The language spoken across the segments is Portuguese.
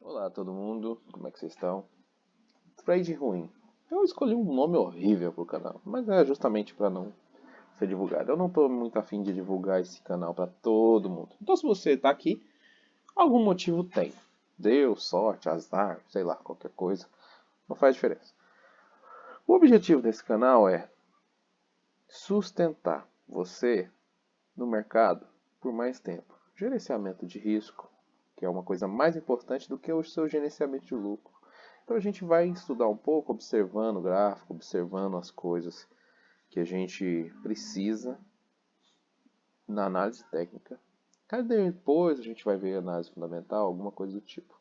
Olá todo mundo, como é que vocês estão? Trade ruim. Eu escolhi um nome horrível pro canal, mas é justamente para não ser divulgado. Eu não tô muito afim de divulgar esse canal para todo mundo. Então se você tá aqui, algum motivo tem. Deus, sorte, azar, sei lá, qualquer coisa. Não faz diferença. O objetivo desse canal é sustentar você no mercado por mais tempo. Gerenciamento de risco, que é uma coisa mais importante do que o seu gerenciamento de lucro. Então a gente vai estudar um pouco, observando o gráfico, observando as coisas que a gente precisa na análise técnica. Aí depois a gente vai ver análise fundamental, alguma coisa do tipo.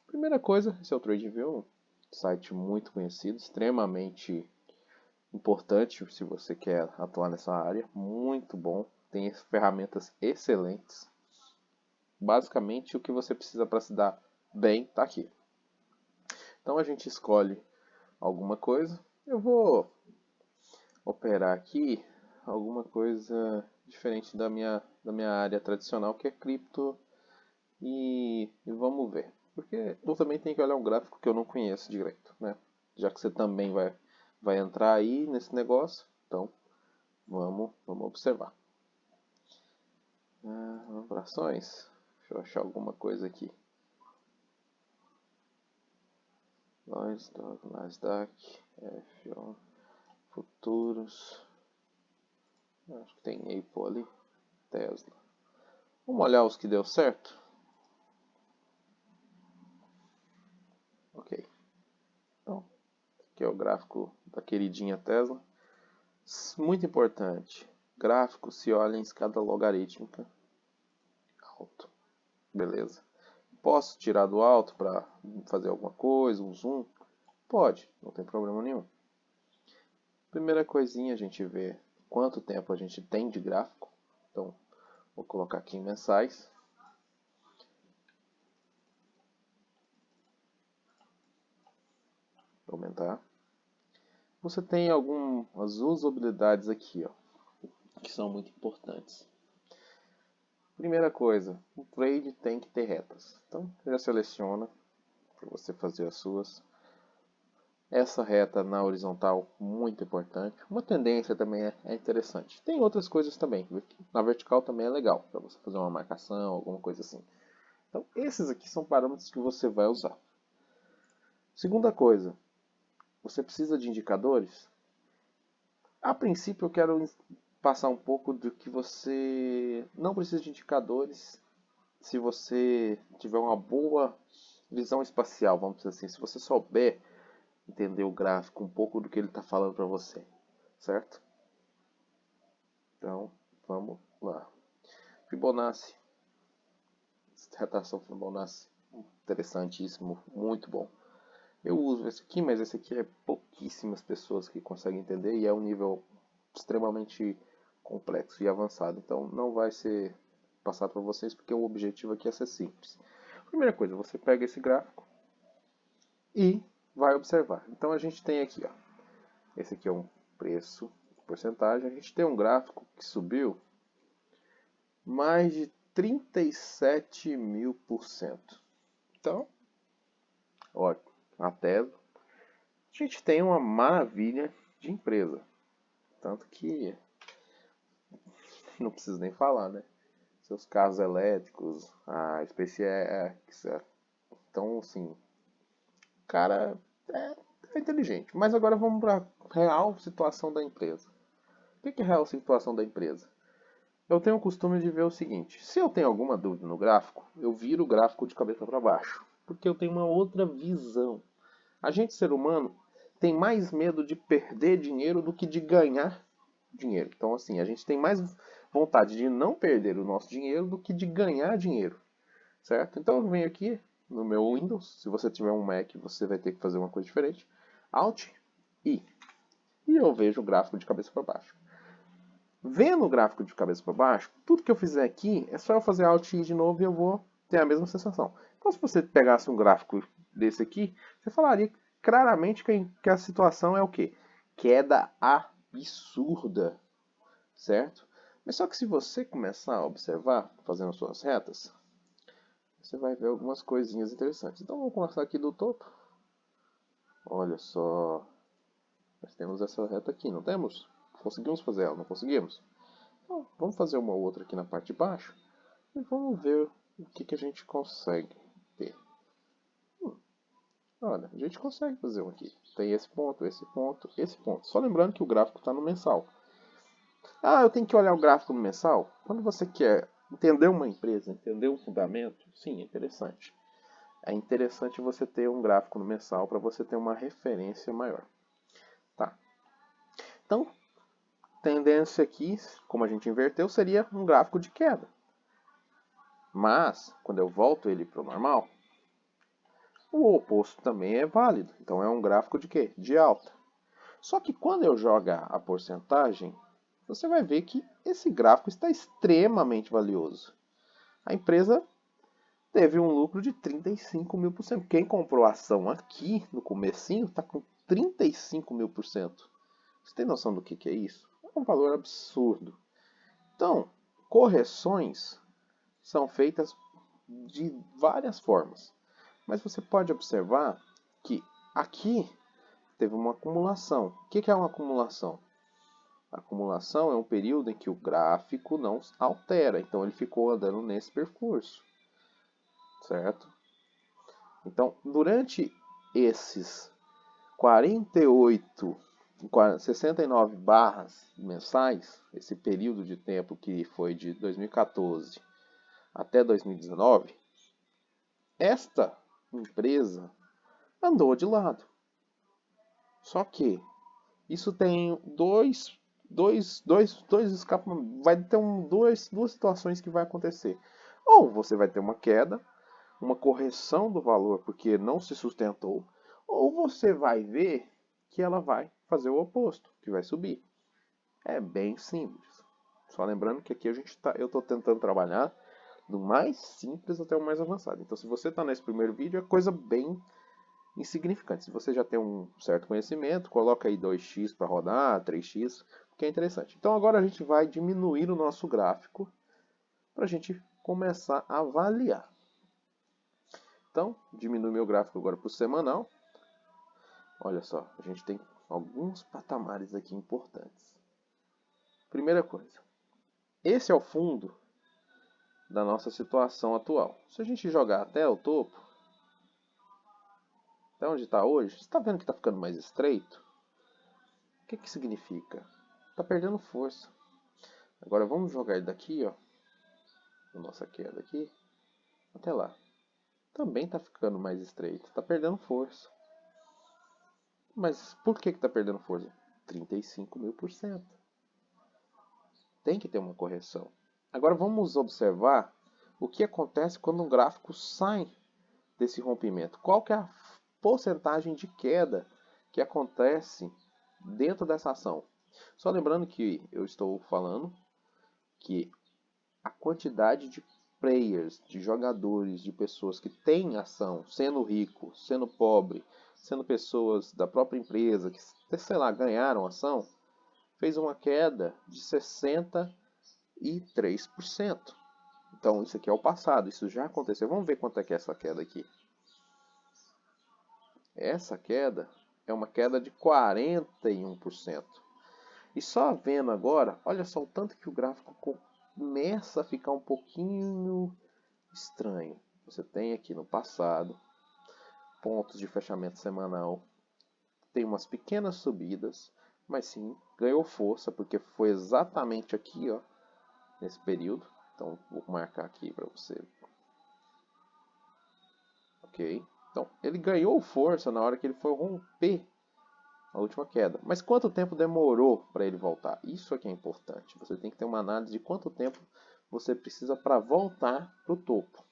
Primeira coisa, esse é o TradingView, um site muito conhecido, extremamente importante se você quer atuar nessa área, muito bom, tem ferramentas excelentes. Basicamente o que você precisa para se dar bem está aqui. Então a gente escolhe alguma coisa. Eu vou operar aqui alguma coisa diferente da minha área tradicional, que é cripto, e vamos ver. Porque eu também tenho que olhar um gráfico que eu não conheço direito, né? Já que você também vai entrar aí nesse negócio, então vamos observar. Vamos para ações. Deixa eu achar alguma coisa aqui. Nasdaq, F1, futuros. Acho que tem Apple ali, Tesla. Vamos olhar os que deu certo? Ok. Então, aqui é o gráfico da queridinha Tesla. Muito importante. Gráfico se olha em escada logarítmica. Alto. Beleza. Posso tirar do alto para fazer alguma coisa, um zoom? Pode, não tem problema nenhum. Primeira coisinha a gente vê quanto tempo a gente tem de gráfico. Então, vou colocar aqui em mensais. Vou aumentar. Você tem algumas usabilidades aqui, ó, que são muito importantes. Primeira coisa, o trade tem que ter retas. Então, já seleciona para você fazer as suas. Essa reta na horizontal, muito importante. Uma tendência também é interessante. Tem outras coisas também. Na vertical também é legal, para você fazer uma marcação, alguma coisa assim. Então, esses aqui são parâmetros que você vai usar. Segunda coisa, você precisa de indicadores? A princípio, eu quero passar um pouco do que você não precisa de indicadores se você tiver uma boa visão espacial, vamos dizer assim. Se você souber entender o gráfico, um pouco do que ele está falando para você, certo? Então, vamos lá. Fibonacci. Retração Fibonacci. Interessantíssimo, muito bom. Eu uso esse aqui, mas esse aqui é pouquíssimas pessoas que conseguem entender e é um nível extremamente complexo e avançado. Então não vai ser passado para vocês porque o objetivo aqui é ser simples. Primeira coisa, você pega esse gráfico e vai observar. Então a gente tem aqui, ó, esse aqui é um preço, porcentagem. A gente tem um gráfico que subiu mais de 37.000%. Então, ó, a Tesla, a gente tem uma maravilha de empresa. Tanto que não preciso nem falar, né? Seus carros elétricos, a SpaceX. Então, assim, o cara é inteligente. Mas agora vamos para a real situação da empresa. O que é a real situação da empresa? Eu tenho o costume de ver o seguinte: se eu tenho alguma dúvida no gráfico, eu viro o gráfico de cabeça para baixo, porque eu tenho uma outra visão. A gente, ser humano, tem mais medo de perder dinheiro do que de ganhar dinheiro. Então, assim, a gente tem mais vontade de não perder o nosso dinheiro do que de ganhar dinheiro, certo? Então, eu venho aqui no meu Windows. Se você tiver um Mac, você vai ter que fazer uma coisa diferente. Alt I. E eu vejo o gráfico de cabeça para baixo. Vendo o gráfico de cabeça para baixo, tudo que eu fizer aqui é só eu fazer Alt I de novo e eu vou ter a mesma sensação. Então, se você pegasse um gráfico desse aqui, você falaria claramente que a situação é o quê? Queda absurda, certo? Mas só que se você começar a observar, fazendo suas retas, você vai ver algumas coisinhas interessantes. Então vamos começar aqui do topo. Olha só, nós temos essa reta aqui, não temos? Conseguimos fazer ela, não conseguimos? Então, vamos fazer uma outra aqui na parte de baixo e vamos ver o que a gente consegue ter. Olha, a gente consegue fazer um aqui. Tem esse ponto, esse ponto, esse ponto. Só lembrando que o gráfico está no mensal. Ah, eu tenho que olhar o gráfico no mensal? Quando você quer entender uma empresa, entender um fundamento, sim, é interessante. É interessante você ter um gráfico no mensal para você ter uma referência maior. Tá. Então, tendência aqui, como a gente inverteu, seria um gráfico de queda. Mas, quando eu volto ele para o normal, o oposto também é válido. Então é um gráfico de quê? De alta. Só que quando eu jogar a porcentagem, você vai ver que esse gráfico está extremamente valioso. A empresa teve um lucro de 35 mil por cento. Quem comprou a ação aqui no comecinho está com 35 mil por cento. Você tem noção do que é isso? É um valor absurdo. Então, correções são feitas de várias formas. Mas você pode observar que aqui teve uma acumulação. O que é uma acumulação? A acumulação é um período em que o gráfico não altera. Então ele ficou andando nesse percurso. Certo? Então, durante esses 69 barras mensais, esse período de tempo que foi de 2014 até 2019, esta empresa andou de lado. Só que isso tem vai ter duas situações que vai acontecer. Ou você vai ter uma queda, uma correção do valor porque não se sustentou, ou você vai ver que ela vai fazer o oposto, que vai subir. É bem simples. Só lembrando que aqui eu estou tentando trabalhar do mais simples até o mais avançado. Então, se você está nesse primeiro vídeo, é coisa bem insignificante. Se você já tem um certo conhecimento, coloca aí 2x para rodar, 3x, que é interessante. Então, agora a gente vai diminuir o nosso gráfico para a gente começar a avaliar. Então, diminuo meu gráfico agora para o semanal. Olha só, a gente tem alguns patamares aqui importantes. Primeira coisa, esse é o fundo da nossa situação atual. Se a gente jogar até o topo, até onde está hoje, você está vendo que está ficando mais estreito? O que significa? Está perdendo força. Agora vamos jogar ele daqui, ó, a nossa queda aqui, até lá. Também está ficando mais estreito, está perdendo força. Mas por que está perdendo força? 35 mil por cento. Tem que ter uma correção. Agora vamos observar o que acontece quando um gráfico sai desse rompimento. Qual que é a porcentagem de queda que acontece dentro dessa ação? Só lembrando que eu estou falando que a quantidade de players, de jogadores, de pessoas que têm ação, sendo rico, sendo pobre, sendo pessoas da própria empresa que, sei lá, ganharam ação, fez uma queda de 63%. Então, isso aqui é o passado, isso já aconteceu. Vamos ver quanto é que é essa queda aqui. Essa queda é uma queda de 41%. E só vendo agora, olha só o tanto que o gráfico começa a ficar um pouquinho estranho. Você tem aqui no passado pontos de fechamento semanal, tem umas pequenas subidas, mas sim, ganhou força, porque foi exatamente aqui, ó, nesse período. Então, vou marcar aqui para você. Ok? Então, ele ganhou força na hora que ele foi romper a última queda. Mas quanto tempo demorou para ele voltar? Isso é que é importante. Você tem que ter uma análise de quanto tempo você precisa para voltar para o topo.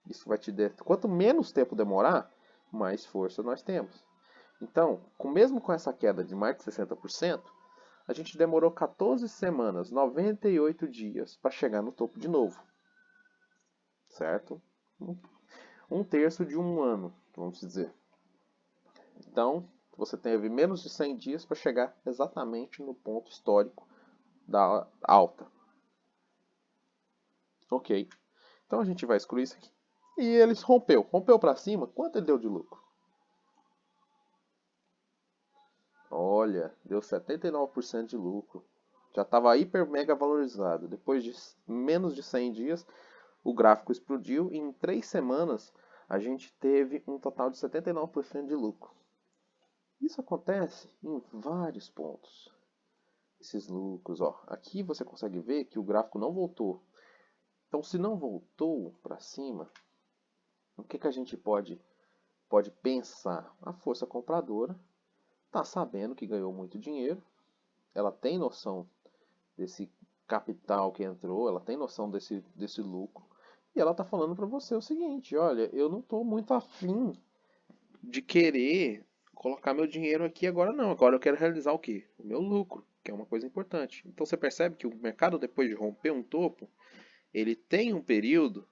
Isso vai te dar. Quanto menos tempo demorar, mais força nós temos. Então, mesmo com essa queda de mais de 60%, a gente demorou 14 semanas, 98 dias, para chegar no topo de novo. Certo? Um terço de um ano, vamos dizer. Então, você teve menos de 100 dias para chegar exatamente no ponto histórico da alta. Ok. Então, a gente vai excluir isso aqui. E eles rompeu para cima, quanto ele deu de lucro? Olha, deu 79% de lucro. Já estava hiper mega valorizado. Depois de menos de 100 dias, o gráfico explodiu e em 3 semanas a gente teve um total de 79% de lucro. Isso acontece em vários pontos. Esses lucros, ó, aqui você consegue ver que o gráfico não voltou. Então, se não voltou para cima, o que a gente pode pensar? A força compradora está sabendo que ganhou muito dinheiro, ela tem noção desse capital que entrou, ela tem noção desse lucro, e ela está falando para você o seguinte: olha, eu não estou muito afim de querer colocar meu dinheiro aqui agora não. Agora eu quero realizar o quê? O meu lucro, que é uma coisa importante. Então você percebe que o mercado, depois de romper um topo, ele tem um período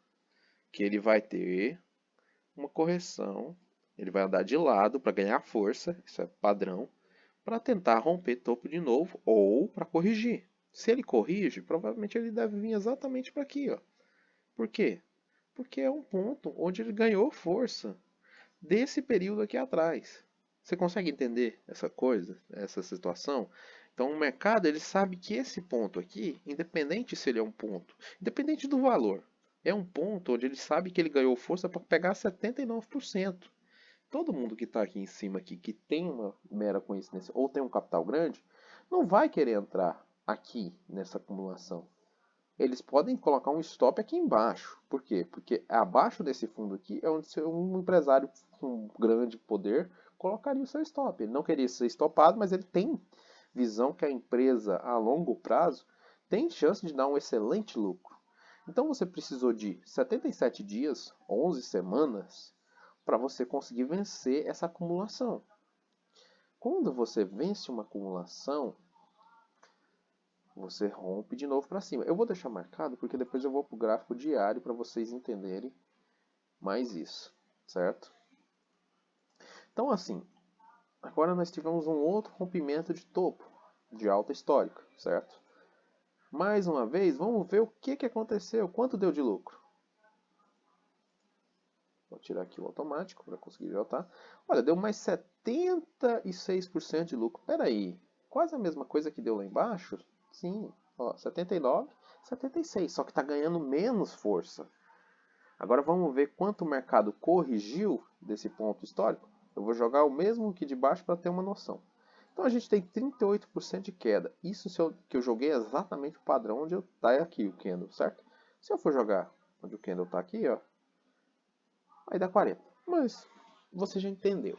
que ele vai ter uma correção, ele vai andar de lado para ganhar força, isso é padrão, para tentar romper topo de novo ou para corrigir. Se ele corrige, provavelmente ele deve vir exatamente para aqui, ó. Por quê? Porque é um ponto onde ele ganhou força desse período aqui atrás. Você consegue entender essa coisa, essa situação? Então o mercado ele sabe que esse ponto aqui, independente se ele é um ponto, independente do valor, é um ponto onde ele sabe que ele ganhou força para pegar 79%. Todo mundo que está aqui em cima aqui, que tem uma mera coincidência ou tem um capital grande, não vai querer entrar aqui nessa acumulação. Eles podem colocar um stop aqui embaixo. Por quê? Porque abaixo desse fundo aqui é onde um empresário com grande poder colocaria o seu stop. Ele não queria ser stopado, mas ele tem visão que a empresa a longo prazo tem chance de dar um excelente lucro. Então você precisou de 77 dias, 11 semanas, para você conseguir vencer essa acumulação. Quando você vence uma acumulação, você rompe de novo para cima. Eu vou deixar marcado porque depois eu vou para o gráfico diário para vocês entenderem mais isso, certo? Então assim, agora nós tivemos um outro rompimento de topo, de alta histórica, certo? Mais uma vez, vamos ver o que aconteceu, quanto deu de lucro. Vou tirar aqui o automático para conseguir voltar. Olha, deu mais 76% de lucro. Espera aí, quase a mesma coisa que deu lá embaixo? Sim, ó, 79, 76, só que está ganhando menos força. Agora vamos ver quanto o mercado corrigiu desse ponto histórico. Eu vou jogar o mesmo aqui de baixo para ter uma noção. Então a gente tem 38% de queda. Isso que eu joguei é exatamente o padrão onde está aqui o candle, certo? Se eu for jogar onde o candle está aqui, ó, aí dá 40. Mas você já entendeu.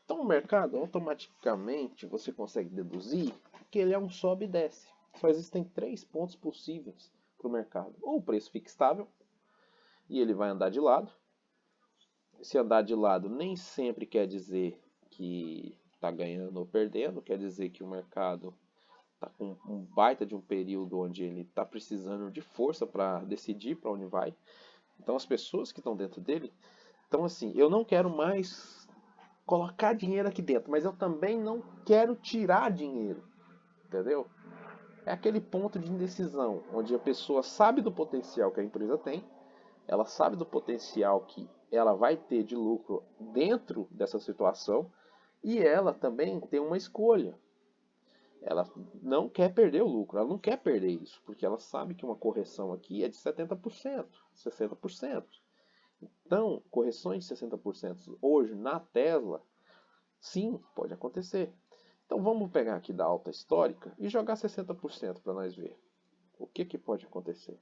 Então o mercado automaticamente você consegue deduzir que ele é um sobe e desce. Só existem 3 pontos possíveis para o mercado. Ou o preço fica estável e ele vai andar de lado. Se andar de lado nem sempre quer dizer que está ganhando ou perdendo, quer dizer que o mercado está com um baita de um período onde ele está precisando de força para decidir para onde vai. Então as pessoas que estão dentro dele, então assim, eu não quero mais colocar dinheiro aqui dentro, mas eu também não quero tirar dinheiro, entendeu? É aquele ponto de indecisão, onde a pessoa sabe do potencial que a empresa tem, ela sabe do potencial que ela vai ter de lucro dentro dessa situação, e ela também tem uma escolha. Ela não quer perder o lucro, ela não quer perder isso, porque ela sabe que uma correção aqui é de 70%, 60%. Então, correções de 60% hoje na Tesla, sim, pode acontecer. Então vamos pegar aqui da alta histórica e jogar 60% para nós ver. O que pode acontecer?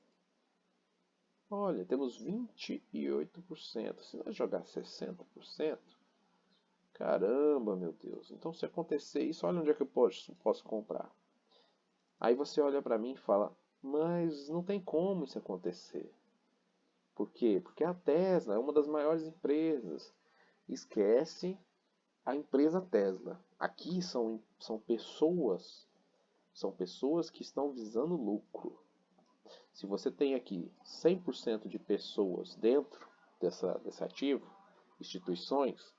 Olha, temos 28%. Se nós jogar 60%, caramba, meu Deus. Então se acontecer isso, olha onde é que eu posso comprar. Aí você olha para mim e fala, mas não tem como isso acontecer. Por quê? Porque a Tesla é uma das maiores empresas. Esquece a empresa Tesla. Aqui são pessoas que estão visando lucro. Se você tem aqui 100% de pessoas dentro desse ativo, instituições,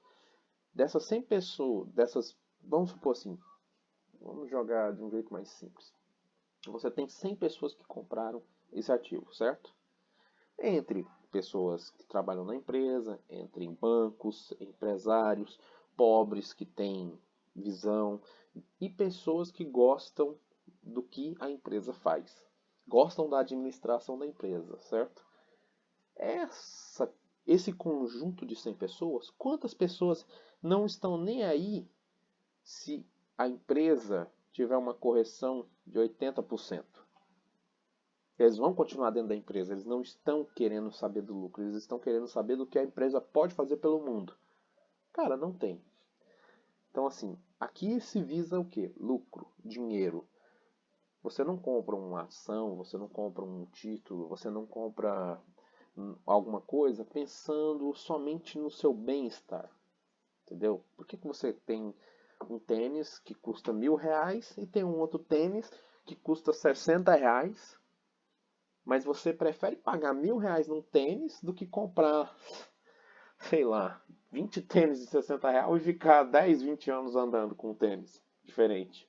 dessas 100 pessoas, vamos supor assim, vamos jogar de um jeito mais simples. Você tem 100 pessoas que compraram esse ativo, certo? entre pessoas que trabalham na empresa, entre bancos, empresários, pobres que têm visão e pessoas que gostam do que a empresa faz, gostam da administração da empresa, certo? Essa, esse conjunto de 100 pessoas, quantas pessoas não estão nem aí se a empresa tiver uma correção de 80%? Eles vão continuar dentro da empresa, eles não estão querendo saber do lucro, eles estão querendo saber do que a empresa pode fazer pelo mundo. Cara, não tem. Então, assim, aqui se visa o quê? Lucro, dinheiro. Você não compra uma ação, você não compra um título, você não compra alguma coisa pensando somente no seu bem-estar. Entendeu? Por que você tem um tênis que custa R$ 1.000 e tem um outro tênis que custa R$ 60, mas você prefere pagar R$ 1.000 num tênis do que comprar, sei lá, 20 tênis de R$ 60 e ficar 10, 20 anos andando com um tênis diferente?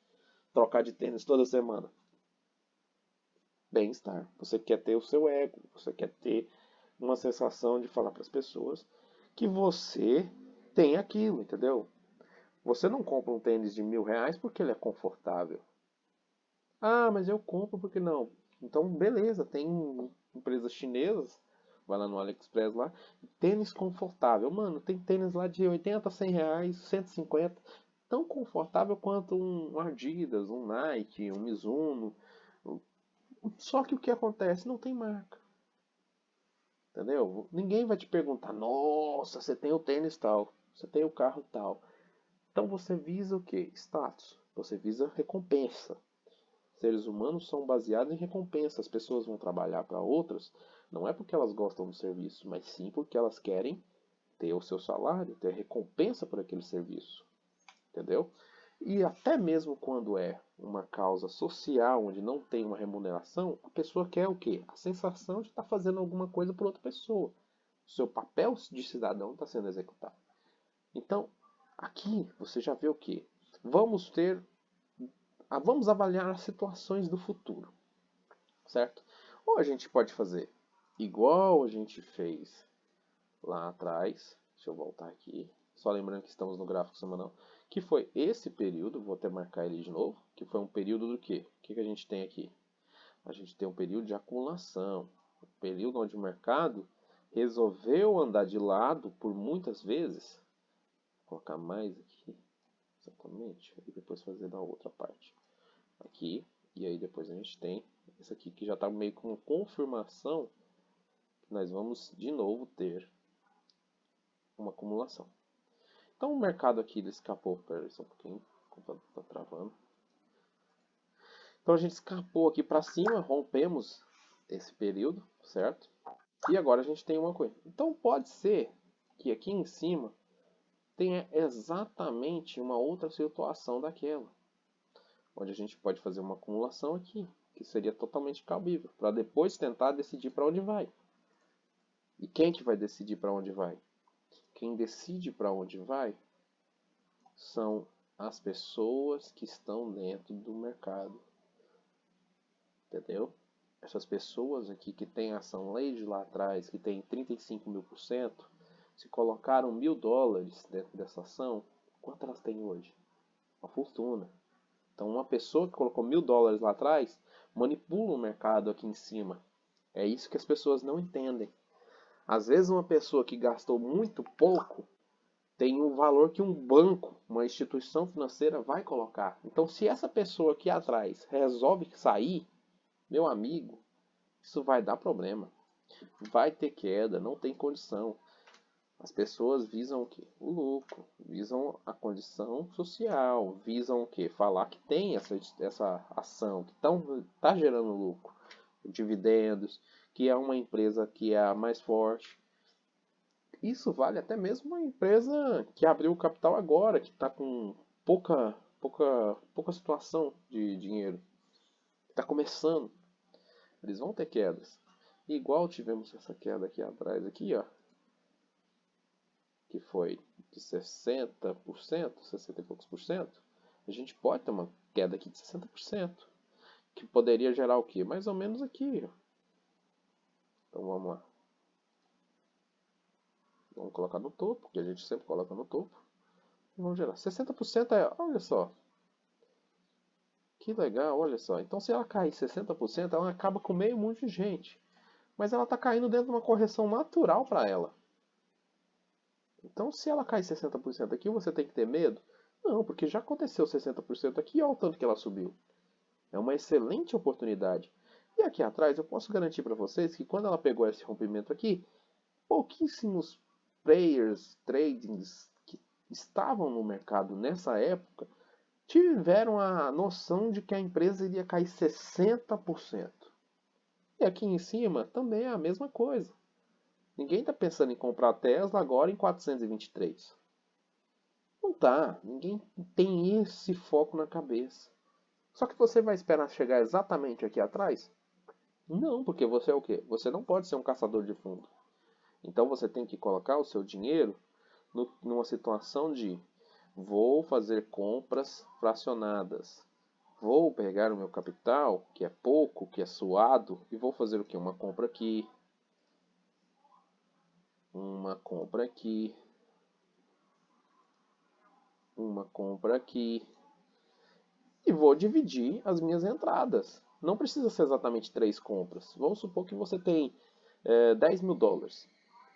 Trocar de tênis toda semana. Bem-estar. Você quer ter o seu ego, você quer ter uma sensação de falar para as pessoas que você tem aquilo, entendeu? Você não compra um tênis de R$ 1.000 porque ele é confortável. Ah, mas eu compro porque não. Então, beleza, tem empresas chinesas, vai lá no AliExpress lá, tênis confortável. Mano, tem tênis lá de 80, R$ 100, 150, tão confortável quanto um Adidas, um Nike, um Mizuno. Só que o que acontece? Não tem marca. Entendeu? Ninguém vai te perguntar, nossa, você tem o tênis tal, você tem o carro tal. Então você visa o quê? Status. Você visa recompensa. Seres humanos são baseados em recompensa. As pessoas vão trabalhar para outras, não é porque elas gostam do serviço, mas sim porque elas querem ter o seu salário, ter recompensa por aquele serviço. Entendeu? E até mesmo quando é uma causa social, onde não tem uma remuneração, a pessoa quer o quê? A sensação de estar fazendo alguma coisa por outra pessoa. O seu papel de cidadão está sendo executado. Então, aqui você já vê o quê? Vamos avaliar as situações do futuro, certo? Ou a gente pode fazer igual a gente fez lá atrás. Deixa eu voltar aqui. Só lembrando que estamos no gráfico semanal. Que foi esse período, vou até marcar ele de novo, que foi um período do quê? O que a gente tem aqui? A gente tem um período de acumulação. Um período onde o mercado resolveu andar de lado por muitas vezes. Vou colocar mais aqui. Exatamente. E depois fazer da outra parte. Aqui. E aí depois a gente tem esse aqui que já está meio com confirmação que nós vamos de novo ter uma acumulação. Então o mercado aqui ele escapou, peraí só um pouquinho, o computador está travando. Então a gente escapou aqui para cima, rompemos esse período, certo? E agora a gente tem uma coisa. Então pode ser que aqui em cima tenha exatamente uma outra situação daquela, onde a gente pode fazer uma acumulação aqui, que seria totalmente cabível, para depois tentar decidir para onde vai. E quem que vai decidir para onde vai? Quem decide para onde vai são as pessoas que estão dentro do mercado. Entendeu? Essas pessoas aqui que têm ação de lá atrás, que tem 35.000%, se colocaram $1.000 dentro dessa ação, quanto elas têm hoje? Uma fortuna. Então uma pessoa que colocou $1.000 lá atrás manipula o mercado aqui em cima. É isso que as pessoas não entendem. Às vezes uma pessoa que gastou muito pouco tem um valor que um banco, uma instituição financeira vai colocar. Então se essa pessoa aqui atrás resolve sair, meu amigo, isso vai dar problema. Vai ter queda, não tem condição. As pessoas visam o quê? O lucro, visam a condição social, visam o quê? Falar que tem essa ação, que está gerando lucro, dividendos, que é uma empresa que é a mais forte. Isso vale até mesmo uma empresa que abriu o capital agora, que está com pouca situação de dinheiro. Está começando. Eles vão ter quedas. Igual tivemos essa queda aqui atrás, aqui, ó, que foi de 60%, 60 e poucos por cento. A gente pode ter uma queda aqui de 60%, que poderia gerar o quê? Mais ou menos aqui, ó. Então vamos lá. Vamos colocar no topo, que a gente sempre coloca no topo. Vamos gerar. 60% é, olha só. Que legal, olha só. Então se ela cair 60%, ela acaba com meio mundo de gente. Mas ela está caindo dentro de uma correção natural para ela. Então se ela cair 60% aqui, você tem que ter medo? Não, porque já aconteceu 60% aqui e olha o tanto que ela subiu. É uma excelente oportunidade. E aqui atrás eu posso garantir para vocês que quando ela pegou esse rompimento aqui, pouquíssimos players, tradings que estavam no mercado nessa época tiveram a noção de que a empresa iria cair 60%. E aqui em cima também é a mesma coisa. Ninguém está pensando em comprar a Tesla agora em 423. Não tá. Ninguém tem esse foco na cabeça. Só que você vai esperar chegar exatamente aqui atrás? Não, porque você é o quê? Você não pode ser um caçador de fundo. Então você tem que colocar o seu dinheiro numa situação de vou fazer compras fracionadas. Vou pegar o meu capital, que é pouco, que é suado, e vou fazer o quê? Uma compra aqui. Uma compra aqui. Uma compra aqui. E vou dividir as minhas entradas. Não precisa ser exatamente 3 compras. Vamos supor que você tem 10 mil dólares.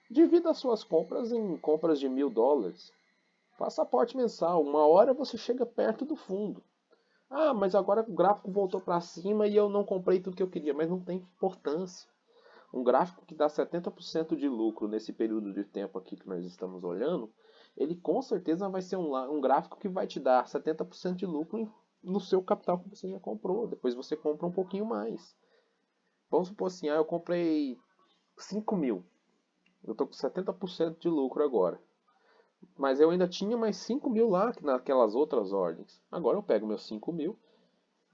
Divida as suas compras em compras de $1.000. Faça aporte mensal. Uma hora você chega perto do fundo. Ah, mas agora o gráfico voltou para cima e eu não comprei tudo que eu queria. Mas não tem importância. Um gráfico que dá 70% de lucro nesse período de tempo aqui que nós estamos olhando, ele com certeza vai ser um gráfico que vai te dar 70% de lucro no seu capital que você já comprou. Depois você compra um pouquinho mais. Vamos supor assim, eu comprei 5 mil. Eu estou com 70% de lucro agora. Mas eu ainda tinha mais 5 mil lá naquelas outras ordens. Agora eu pego meus 5 mil,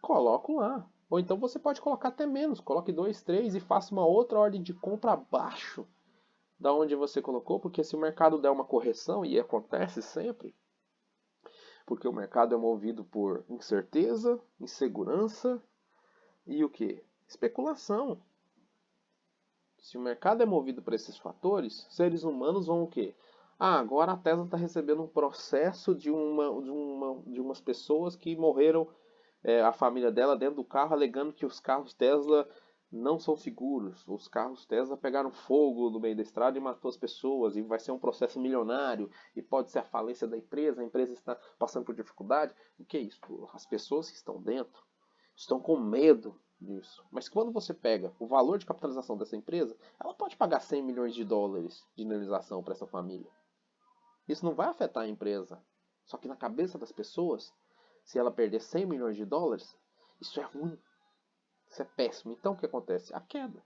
coloco lá. Ou então você pode colocar até menos. Coloque 2, 3 e faça uma outra ordem de compra abaixo da onde você colocou. Porque se o mercado der uma correção, e acontece sempre, porque o mercado é movido por incerteza, insegurança e o que? Especulação. Se o mercado é movido por esses fatores, seres humanos vão o quê? Ah, agora a Tesla está recebendo um processo de umas pessoas que morreram, a família dela dentro do carro, alegando que os carros Tesla não são seguros. Os carros Tesla pegaram fogo no meio da estrada e matou as pessoas. E vai ser um processo milionário. E pode ser a falência da empresa. A empresa está passando por dificuldade. O que é isso? As pessoas que estão dentro estão com medo disso. Mas quando você pega o valor de capitalização dessa empresa, ela pode pagar 100 milhões de dólares de indenização para essa família. Isso não vai afetar a empresa. Só que na cabeça das pessoas, se ela perder 100 milhões de dólares, isso é ruim. Isso é péssimo. Então o que acontece? A queda.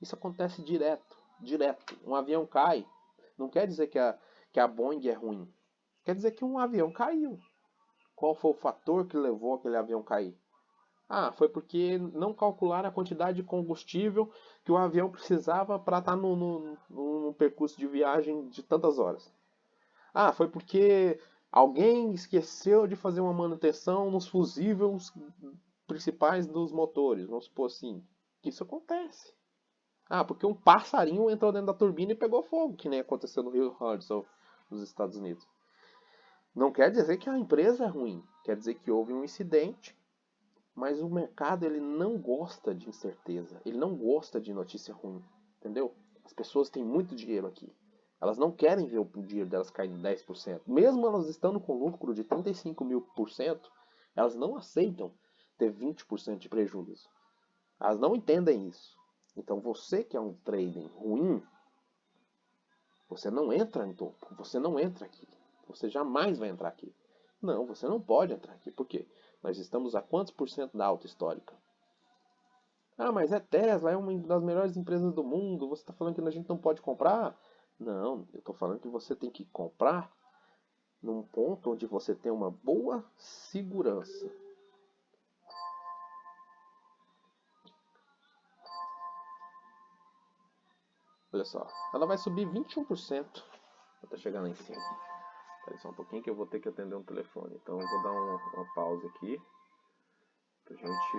Isso acontece direto. Direto. Um avião cai. Não quer dizer que a Boeing é ruim. Quer dizer que um avião caiu. Qual foi o fator que levou aquele avião a cair? Ah, foi porque não calcularam a quantidade de combustível que o avião precisava para estar no percurso de viagem de tantas horas. Ah, foi porque alguém esqueceu de fazer uma manutenção nos fusíveis principais dos motores. Vamos supor assim. Isso acontece. Ah, porque um passarinho entrou dentro da turbina e pegou fogo, que nem aconteceu no Rio Hudson, nos Estados Unidos. Não quer dizer que a empresa é ruim. Quer dizer que houve um incidente. Mas o mercado ele não gosta de incerteza, ele não gosta de notícia ruim, entendeu? As pessoas têm muito dinheiro aqui. Elas não querem ver o dinheiro delas cair em 10%. Mesmo elas estando com lucro de 35 mil por cento, elas não aceitam ter 20% de prejuízo. Elas não entendem isso. Então você que é um trading ruim, você não entra em topo, você não entra aqui. Você jamais vai entrar aqui. Não, você não pode entrar aqui. Por quê? Nós estamos a quantos por cento da alta histórica? Ah, mas é Tesla, é uma das melhores empresas do mundo. Você está falando que a gente não pode comprar? Não, eu estou falando que você tem que comprar num ponto onde você tem uma boa segurança. Olha só, ela vai subir 21% até chegar lá em cima. Espera só um pouquinho que eu vou ter que atender um telefone. Então eu vou dar uma pausa aqui pra gente